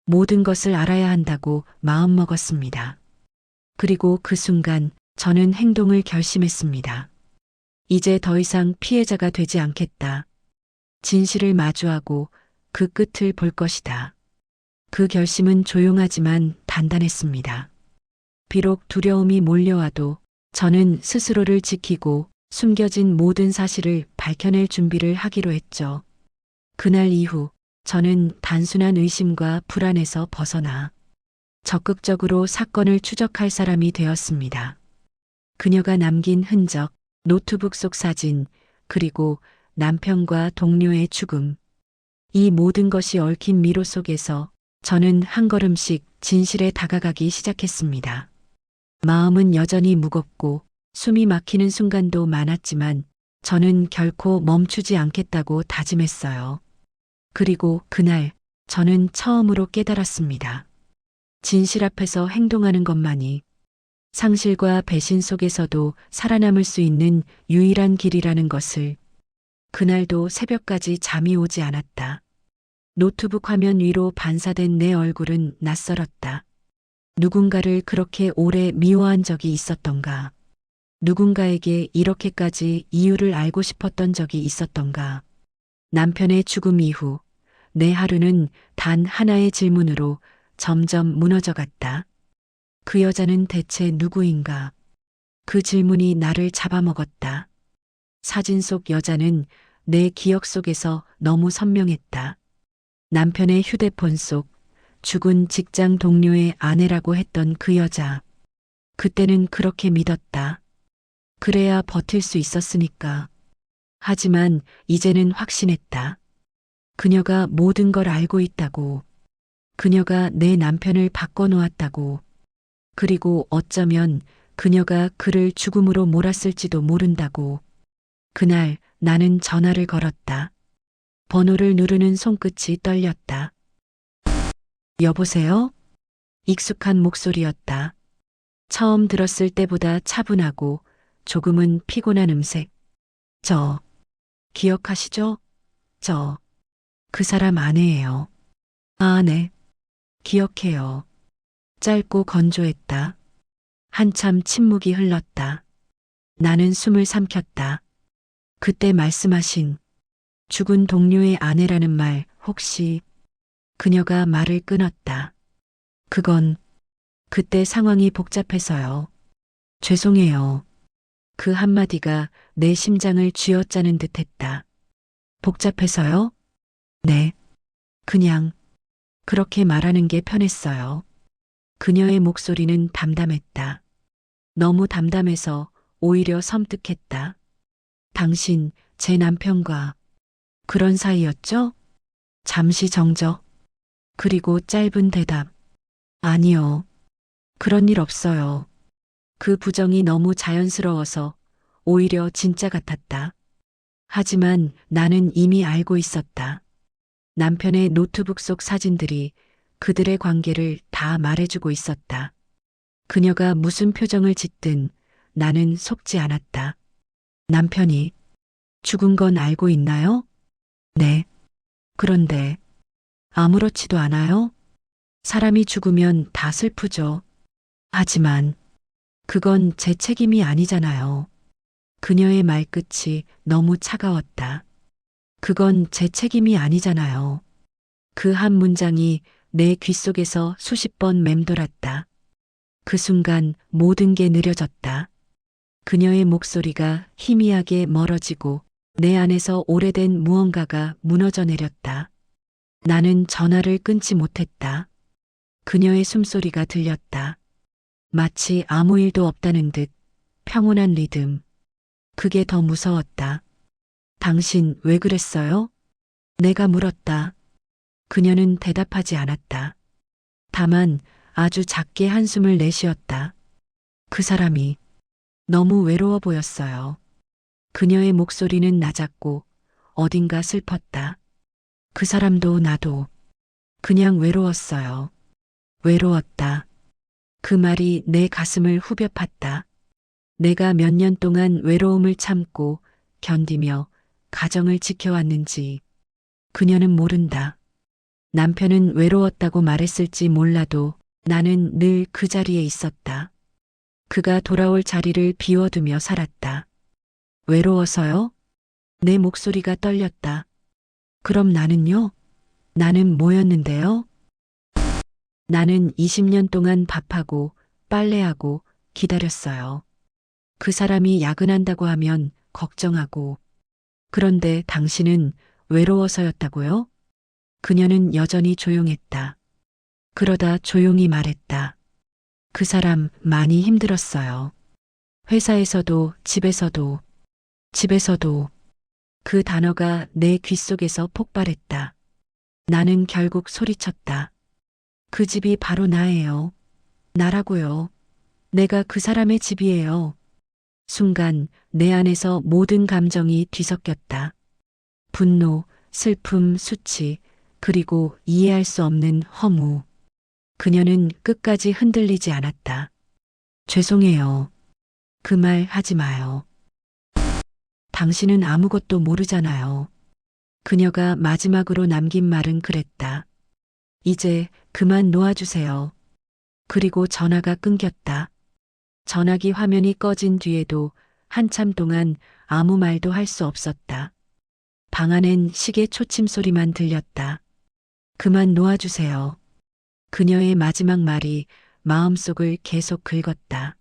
Speaker 1: 모든 것을 알아야 한다고 마음먹었습니다. 그리고 그 순간 저는 행동을 결심했습니다. 이제 더 이상 피해자가 되지 않겠다. 진실을 마주하고 그 끝을 볼 것이다. 그 결심은 조용하지만 단단했습니다. 비록 두려움이 몰려와도 저는 스스로를 지키고 숨겨진 모든 사실을 밝혀낼 준비를 하기로 했죠. 그날 이후 저는 단순한 의심과 불안에서 벗어나 적극적으로 사건을 추적할 사람이 되었습니다. 그녀가 남긴 흔적, 노트북 속 사진, 그리고 남편과 동료의 죽음. 이 모든 것이 얽힌 미로 속에서 저는 한 걸음씩 진실에 다가가기 시작했습니다. 마음은 여전히 무겁고 숨이 막히는 순간도 많았지만 저는 결코 멈추지 않겠다고 다짐했어요. 그리고 그날 저는 처음으로 깨달았습니다. 진실 앞에서 행동하는 것만이 상실과 배신 속에서도 살아남을 수 있는 유일한 길이라는 것을. 그날도 새벽까지 잠이 오지 않았다. 노트북 화면 위로 반사된 내 얼굴은 낯설었다. 누군가를 그렇게 오래 미워한 적이 있었던가? 누군가에게 이렇게까지 이유를 알고 싶었던 적이 있었던가? 남편의 죽음 이후 내 하루는 단 하나의 질문으로 점점 무너져 갔다. 그 여자는 대체 누구인가? 그 질문이 나를 잡아먹었다. 사진 속 여자는 내 기억 속에서 너무 선명했다. 남편의 휴대폰 속 죽은 직장 동료의 아내라고 했던 그 여자. 그때는 그렇게 믿었다. 그래야 버틸 수 있었으니까. 하지만 이제는 확신했다. 그녀가 모든 걸 알고 있다고. 그녀가 내 남편을 바꿔놓았다고. 그리고 어쩌면 그녀가 그를 죽음으로 몰았을지도 모른다고. 그날 나는 전화를 걸었다. 번호를 누르는 손끝이 떨렸다. 여보세요? 익숙한 목소리였다. 처음 들었을 때보다 차분하고 조금은 피곤한 음색. 저, 기억하시죠? 저, 그 사람 아내예요. 아, 네. 기억해요. 짧고 건조했다. 한참 침묵이 흘렀다. 나는 숨을 삼켰다. 그때 말씀하신 죽은 동료의 아내라는 말 혹시 그녀가 말을 끊었다. 그건 그때 상황이 복잡해서요. 죄송해요. 그 한마디가 내 심장을 쥐어짜는 듯 했다. 복잡해서요? 네. 그냥 그렇게 말하는 게 편했어요. 그녀의 목소리는 담담했다. 너무 담담해서 오히려 섬뜩했다. 당신, 제 남편과 그런 사이였죠? 잠시 정적. 그리고 짧은 대답. 아니요. 그런 일 없어요. 그 부정이 너무 자연스러워서 오히려 진짜 같았다. 하지만 나는 이미 알고 있었다. 남편의 노트북 속 사진들이 그들의 관계를 다 말해주고 있었다. 그녀가 무슨 표정을 짓든 나는 속지 않았다. 남편이 죽은 건 알고 있나요? 네. 그런데 아무렇지도 않아요? 사람이 죽으면 다 슬프죠. 하지만 그건 제 책임이 아니잖아요. 그녀의 말끝이 너무 차가웠다. 그건 제 책임이 아니잖아요. 그 한 문장이 내 귓속에서 수십 번 맴돌았다. 그 순간 모든 게 느려졌다. 그녀의 목소리가 희미하게 멀어지고 내 안에서 오래된 무언가가 무너져 내렸다. 나는 전화를 끊지 못했다. 그녀의 숨소리가 들렸다. 마치 아무 일도 없다는 듯 평온한 리듬. 그게 더 무서웠다. 당신 왜 그랬어요? 내가 물었다. 그녀는 대답하지 않았다. 다만 아주 작게 한숨을 내쉬었다. 그 사람이 너무 외로워 보였어요. 그녀의 목소리는 낮았고 어딘가 슬펐다. 그 사람도 나도 그냥 외로웠어요. 외로웠다. 그 말이 내 가슴을 후벼 팠다. 내가 몇 년 동안 외로움을 참고 견디며 가정을 지켜왔는지 그녀는 모른다. 남편은 외로웠다고 말했을지 몰라도 나는 늘 그 자리에 있었다. 그가 돌아올 자리를 비워두며 살았다. 외로워서요? 내 목소리가 떨렸다. 그럼 나는요? 나는 뭐였는데요? 나는 20년 동안 밥하고 빨래하고 기다렸어요. 그 사람이 야근한다고 하면 걱정하고. 그런데 당신은 외로워서였다고요? 그녀는 여전히 조용했다. 그러다 조용히 말했다. 그 사람 많이 힘들었어요. 회사에서도 집에서도 그 단어가 내 귓속에서 폭발했다. 나는 결국 소리쳤다. 그 집이 바로 나예요. 나라고요. 내가 그 사람의 집이에요. 순간 내 안에서 모든 감정이 뒤섞였다. 분노, 슬픔, 수치, 그리고 이해할 수 없는 허무. 그녀는 끝까지 흔들리지 않았다. 죄송해요. 그 말 하지 마요. 당신은 아무것도 모르잖아요. 그녀가 마지막으로 남긴 말은 그랬다. 이제 그만 놓아주세요. 그리고 전화가 끊겼다. 전화기 화면이 꺼진 뒤에도 한참 동안 아무 말도 할 수 없었다. 방 안엔 시계 초침 소리만 들렸다. 그만 놓아주세요. 그녀의 마지막 말이 마음속을 계속 긁었다.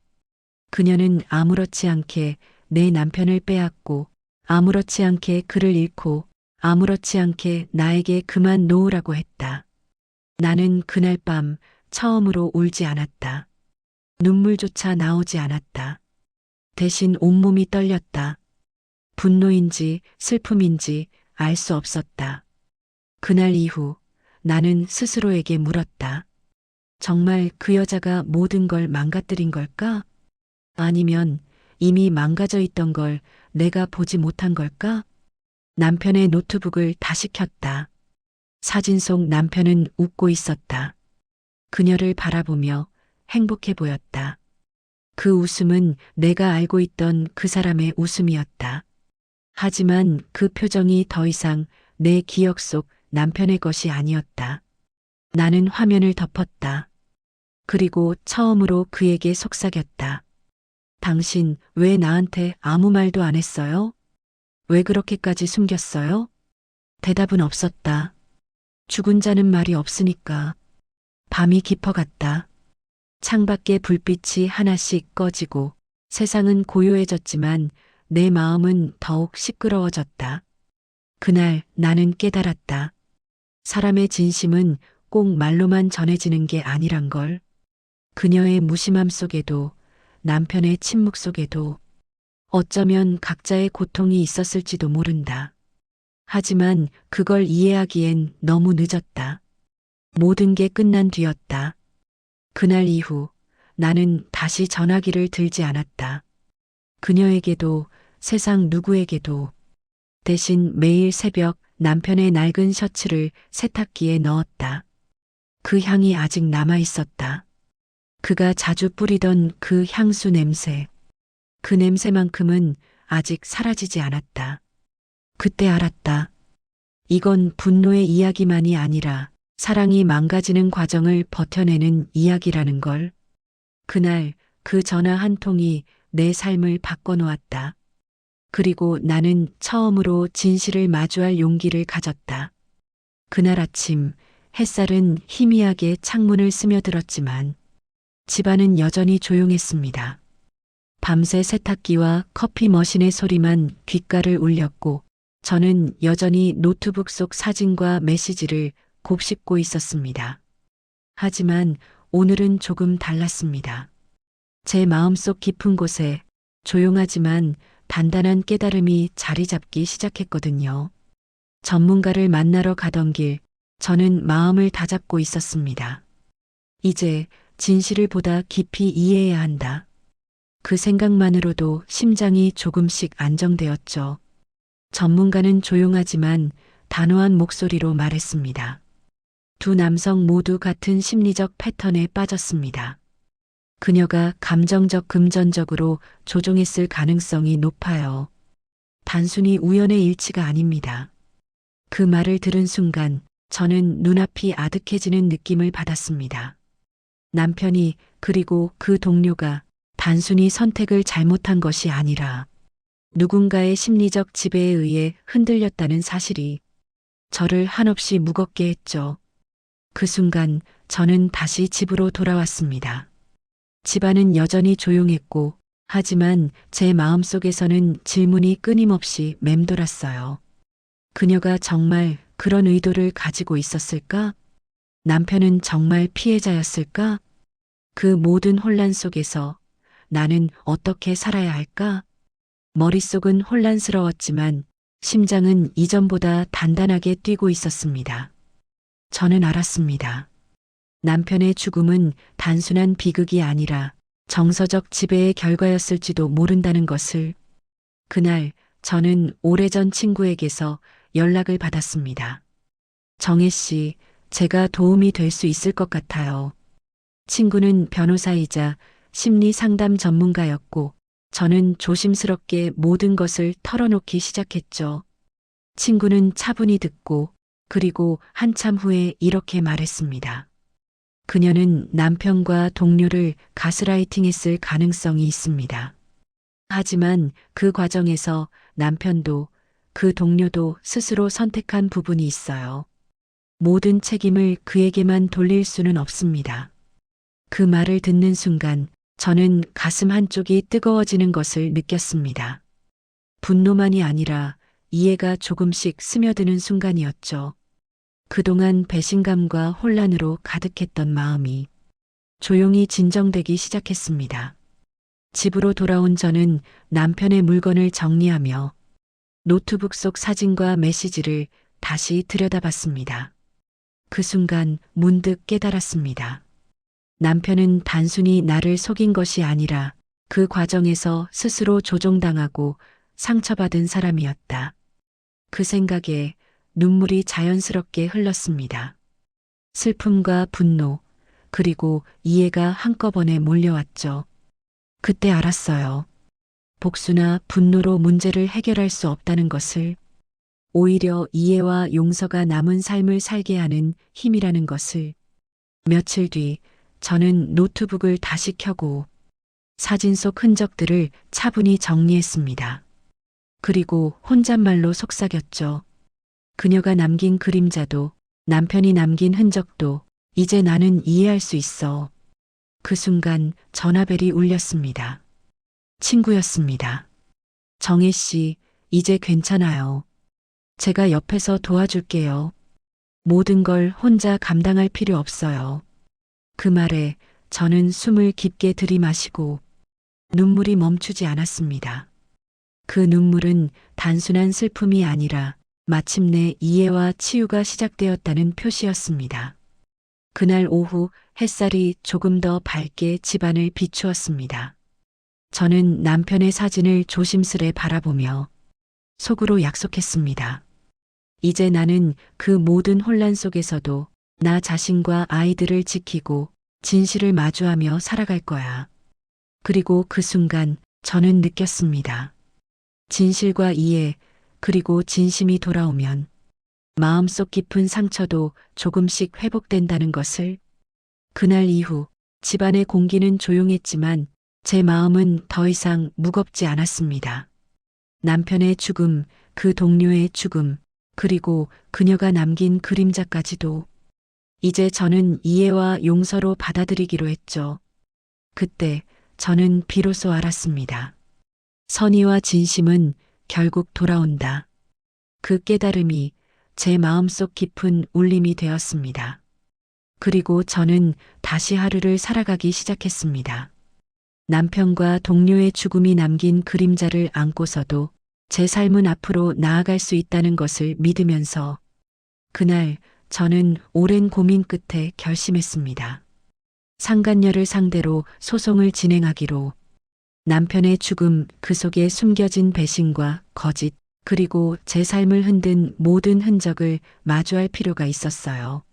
Speaker 1: 그녀는 아무렇지 않게 내 남편을 빼앗고, 아무렇지 않게 그를 잃고, 아무렇지 않게 나에게 그만 놓으라고 했다. 나는 그날 밤 처음으로 울지 않았다. 눈물조차 나오지 않았다. 대신 온몸이 떨렸다. 분노인지 슬픔인지 알 수 없었다. 그날 이후 나는 스스로에게 물었다. 정말 그 여자가 모든 걸 망가뜨린 걸까? 아니면 이미 망가져 있던 걸 내가 보지 못한 걸까? 남편의 노트북을 다시 켰다. 사진 속 남편은 웃고 있었다. 그녀를 바라보며 행복해 보였다. 그 웃음은 내가 알고 있던 그 사람의 웃음이었다. 하지만 그 표정이 더 이상 내 기억 속 남편의 것이 아니었다. 나는 화면을 덮었다. 그리고 처음으로 그에게 속삭였다. 당신 왜 나한테 아무 말도 안 했어요? 왜 그렇게까지 숨겼어요? 대답은 없었다. 죽은 자는 말이 없으니까. 밤이 깊어갔다. 창밖에 불빛이 하나씩 꺼지고 세상은 고요해졌지만 내 마음은 더욱 시끄러워졌다. 그날 나는 깨달았다. 사람의 진심은 꼭 말로만 전해지는 게 아니란 걸. 그녀의 무심함 속에도 남편의 침묵 속에도 어쩌면 각자의 고통이 있었을지도 모른다. 하지만 그걸 이해하기엔 너무 늦었다. 모든 게 끝난 뒤였다. 그날 이후 나는 다시 전화기를 들지 않았다. 그녀에게도 세상 누구에게도. 대신 매일 새벽 남편의 낡은 셔츠를 세탁기에 넣었다. 그 향이 아직 남아 있었다. 그가 자주 뿌리던 그 향수 냄새. 그 냄새만큼은 아직 사라지지 않았다. 그때 알았다. 이건 분노의 이야기만이 아니라 사랑이 망가지는 과정을 버텨내는 이야기라는 걸. 그날 그 전화 한 통이 내 삶을 바꿔놓았다. 그리고 나는 처음으로 진실을 마주할 용기를 가졌다. 그날 아침 햇살은 희미하게 창문을 스며들었지만 집안은 여전히 조용했습니다. 밤새 세탁기와 커피 머신의 소리만 귓가를 울렸고 저는 여전히 노트북 속 사진과 메시지를 곱씹고 있었습니다. 하지만 오늘은 조금 달랐습니다. 제 마음속 깊은 곳에 조용하지만 단단한 깨달음이 자리 잡기 시작했거든요. 전문가를 만나러 가던 길, 저는 마음을 다잡고 있었습니다. 이제 진실을 보다 깊이 이해해야 한다. 그 생각만으로도 심장이 조금씩 안정되었죠. 전문가는 조용하지만 단호한 목소리로 말했습니다. 두 남성 모두 같은 심리적 패턴에 빠졌습니다. 그녀가 감정적 금전적으로 조종했을 가능성이 높아요. 단순히 우연의 일치가 아닙니다. 그 말을 들은 순간 저는 눈앞이 아득해지는 느낌을 받았습니다. 남편이 그리고 그 동료가 단순히 선택을 잘못한 것이 아니라 누군가의 심리적 지배에 의해 흔들렸다는 사실이 저를 한없이 무겁게 했죠. 그 순간 저는 다시 집으로 돌아왔습니다. 집안은 여전히 조용했고 하지만 제 마음속에서는 질문이 끊임없이 맴돌았어요. 그녀가 정말 그런 의도를 가지고 있었을까? 남편은 정말 피해자였을까? 그 모든 혼란 속에서 나는 어떻게 살아야 할까? 머릿속은 혼란스러웠지만 심장은 이전보다 단단하게 뛰고 있었습니다. 저는 알았습니다. 남편의 죽음은 단순한 비극이 아니라 정서적 지배의 결과였을지도 모른다는 것을. 그날 저는 오래전 친구에게서 연락을 받았습니다. 정혜 씨, 제가 도움이 될 수 있을 것 같아요. 친구는 변호사이자 심리 상담 전문가였고 저는 조심스럽게 모든 것을 털어놓기 시작했죠. 친구는 차분히 듣고 그리고 한참 후에 이렇게 말했습니다. 그녀는 남편과 동료를 가스라이팅했을 가능성이 있습니다. 하지만 그 과정에서 남편도 그 동료도 스스로 선택한 부분이 있어요. 모든 책임을 그에게만 돌릴 수는 없습니다. 그 말을 듣는 순간 저는 가슴 한쪽이 뜨거워지는 것을 느꼈습니다. 분노만이 아니라 이해가 조금씩 스며드는 순간이었죠. 그동안 배신감과 혼란으로 가득했던 마음이 조용히 진정되기 시작했습니다. 집으로 돌아온 저는 남편의 물건을 정리하며 노트북 속 사진과 메시지를 다시 들여다봤습니다. 그 순간 문득 깨달았습니다. 남편은 단순히 나를 속인 것이 아니라 그 과정에서 스스로 조종당하고 상처받은 사람이었다. 그 생각에 눈물이 자연스럽게 흘렀습니다. 슬픔과 분노, 그리고 이해가 한꺼번에 몰려왔죠. 그때 알았어요. 복수나 분노로 문제를 해결할 수 없다는 것을, 오히려 이해와 용서가 남은 삶을 살게 하는 힘이라는 것을. 며칠 뒤 저는 노트북을 다시 켜고 사진 속 흔적들을 차분히 정리했습니다. 그리고 혼잣말로 속삭였죠. 그녀가 남긴 그림자도 남편이 남긴 흔적도 이제 나는 이해할 수 있어. 그 순간 전화벨이 울렸습니다. 친구였습니다. 정혜 씨, 이제 괜찮아요. 제가 옆에서 도와줄게요. 모든 걸 혼자 감당할 필요 없어요. 그 말에 저는 숨을 깊게 들이마시고 눈물이 멈추지 않았습니다. 그 눈물은 단순한 슬픔이 아니라 마침내 이해와 치유가 시작되었다는 표시였습니다. 그날 오후 햇살이 조금 더 밝게 집안을 비추었습니다. 저는 남편의 사진을 조심스레 바라보며 속으로 약속했습니다. 이제 나는 그 모든 혼란 속에서도 나 자신과 아이들을 지키고 진실을 마주하며 살아갈 거야. 그리고 그 순간 저는 느꼈습니다. 진실과 이해, 그리고 진심이 돌아오면 마음속 깊은 상처도 조금씩 회복된다는 것을. 그날 이후 집안의 공기는 조용했지만 제 마음은 더 이상 무겁지 않았습니다. 남편의 죽음, 그 동료의 죽음, 그리고 그녀가 남긴 그림자까지도. 이제 저는 이해와 용서로 받아들이기로 했죠. 그때 저는 비로소 알았습니다. 선의와 진심은 결국 돌아온다. 그 깨달음이 제 마음속 깊은 울림이 되었습니다. 그리고 저는 다시 하루를 살아가기 시작했습니다. 남편과 동료의 죽음이 남긴 그림자를 안고서도 제 삶은 앞으로 나아갈 수 있다는 것을 믿으면서 그날 저는 오랜 고민 끝에 결심했습니다. 상간녀를 상대로 소송을 진행하기로. 남편의 죽음, 그 속에 숨겨진 배신과 거짓, 그리고 제 삶을 흔든 모든 흔적을 마주할 필요가 있었어요.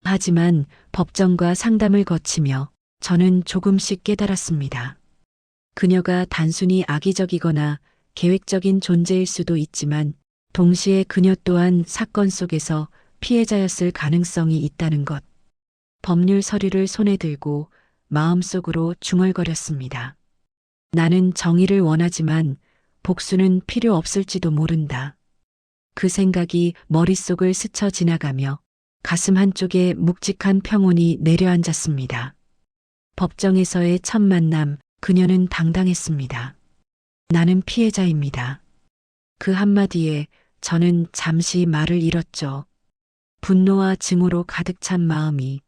Speaker 1: 하지만 법정과 상담을 거치며 저는 조금씩 깨달았습니다. 그녀가 단순히 악의적이거나 계획적인 존재일 수도 있지만 동시에 그녀 또한 사건 속에서 피해자였을 가능성이 있다는 것. 법률 서류를 손에 들고 마음속으로 중얼거렸습니다. 나는 정의를 원하지만 복수는 필요 없을지도 모른다. 그 생각이 머릿속을 스쳐 지나가며 가슴 한쪽에 묵직한 평온이 내려앉았습니다. 법정에서의 첫 만남, 그녀는 당당했습니다. 나는 피해자입니다. 그 한마디에 저는 잠시 말을 잃었죠. 분노와 증오로 가득 찬 마음이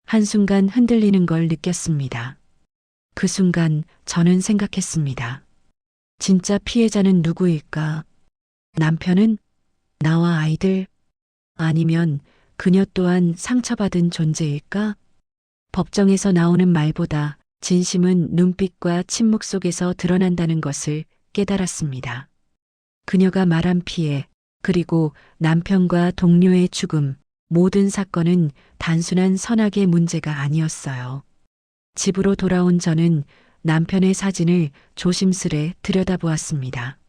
Speaker 1: 한순간 흔들리는 걸 느꼈습니다. 그 순간 저는 생각했습니다. 진짜 피해자는 누구일까? 남편은? 나와 아이들? 아니면 그녀 또한 상처받은 존재일까? 법정에서 나오는 말보다 진심은 눈빛과 침묵 속에서 드러난다는 것을 깨달았습니다. 그녀가 말한 피해, 그리고 남편과 동료의 죽음, 모든 사건은 단순한 선악의 문제가 아니었어요. 집으로 돌아온 저는 남편의 사진을 조심스레 들여다보았습니다.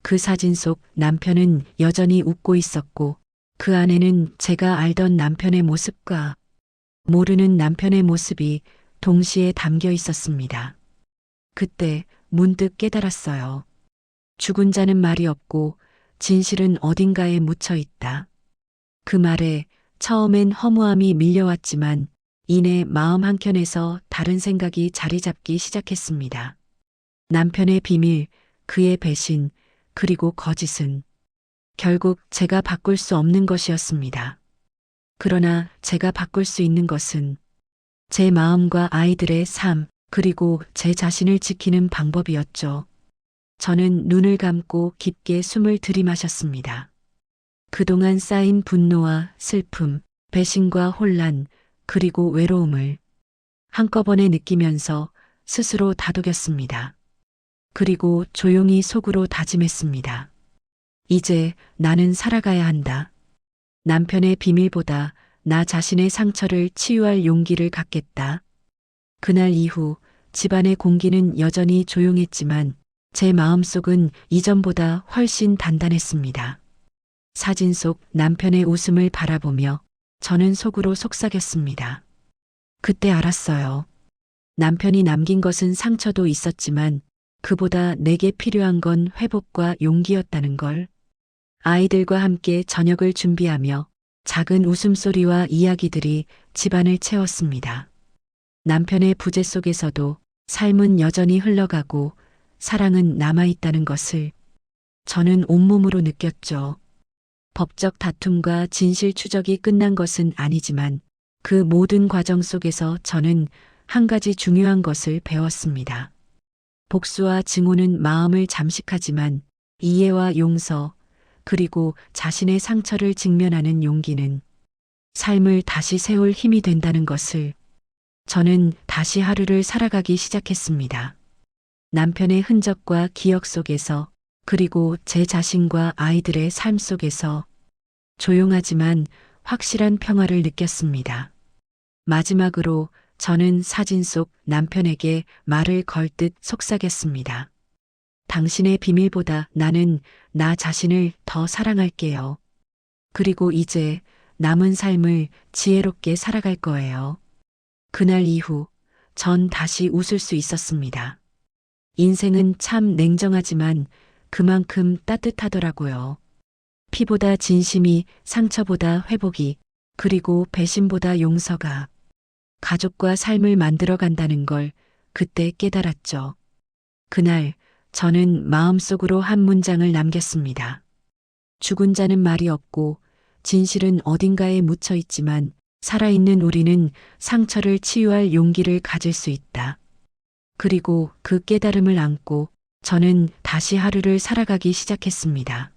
Speaker 1: 그 사진 속 남편은 여전히 웃고 있었고 그 안에는 제가 알던 남편의 모습과 모르는 남편의 모습이 동시에 담겨 있었습니다. 그때 문득 깨달았어요. 죽은 자는 말이 없고 진실은 어딘가에 묻혀 있다. 그 말에 처음엔 허무함이 밀려왔지만 이내 마음 한켠에서 다른 생각이 자리 잡기 시작했습니다. 남편의 비밀, 그의 배신, 그리고 거짓은 결국 제가 바꿀 수 없는 것이었습니다. 그러나 제가 바꿀 수 있는 것은 제 마음과 아이들의 삶, 그리고 제 자신을 지키는 방법이었죠. 저는 눈을 감고 깊게 숨을 들이마셨습니다. 그동안 쌓인 분노와 슬픔, 배신과 혼란, 그리고 외로움을 한꺼번에 느끼면서 스스로 다독였습니다. 그리고 조용히 속으로 다짐했습니다. 이제 나는 살아가야 한다. 남편의 비밀보다 나 자신의 상처를 치유할 용기를 갖겠다. 그날 이후 집안의 공기는 여전히 조용했지만 제 마음속은 이전보다 훨씬 단단했습니다. 사진 속 남편의 웃음을 바라보며 저는 속으로 속삭였습니다. 그때 알았어요. 남편이 남긴 것은 상처도 있었지만 그보다 내게 필요한 건 회복과 용기였다는 걸. 아이들과 함께 저녁을 준비하며 작은 웃음소리와 이야기들이 집안을 채웠습니다. 남편의 부재 속에서도 삶은 여전히 흘러가고 사랑은 남아있다는 것을 저는 온몸으로 느꼈죠. 법적 다툼과 진실 추적이 끝난 것은 아니지만 그 모든 과정 속에서 저는 한 가지 중요한 것을 배웠습니다. 복수와 증오는 마음을 잠식하지만 이해와 용서, 그리고 자신의 상처를 직면하는 용기는 삶을 다시 세울 힘이 된다는 것을 저는 다시 하루를 살아가기 시작했습니다. 남편의 흔적과 기억 속에서 그리고 제 자신과 아이들의 삶 속에서 조용하지만 확실한 평화를 느꼈습니다. 마지막으로 저는 사진 속 남편에게 말을 걸 듯 속삭였습니다. 당신의 비밀보다 나는 나 자신을 더 사랑할게요. 그리고 이제 남은 삶을 지혜롭게 살아갈 거예요. 그날 이후 전 다시 웃을 수 있었습니다. 인생은 참 냉정하지만 그만큼 따뜻하더라고요. 피보다 진심이, 상처보다 회복이, 그리고 배신보다 용서가 가족과 삶을 만들어 간다는 걸 그때 깨달았죠. 그날 저는 마음속으로 한 문장을 남겼습니다. 죽은 자는 말이 없고 진실은 어딘가에 묻혀 있지만 살아있는 우리는 상처를 치유할 용기를 가질 수 있다. 그리고 그 깨달음을 안고 저는 다시 하루를 살아가기 시작했습니다.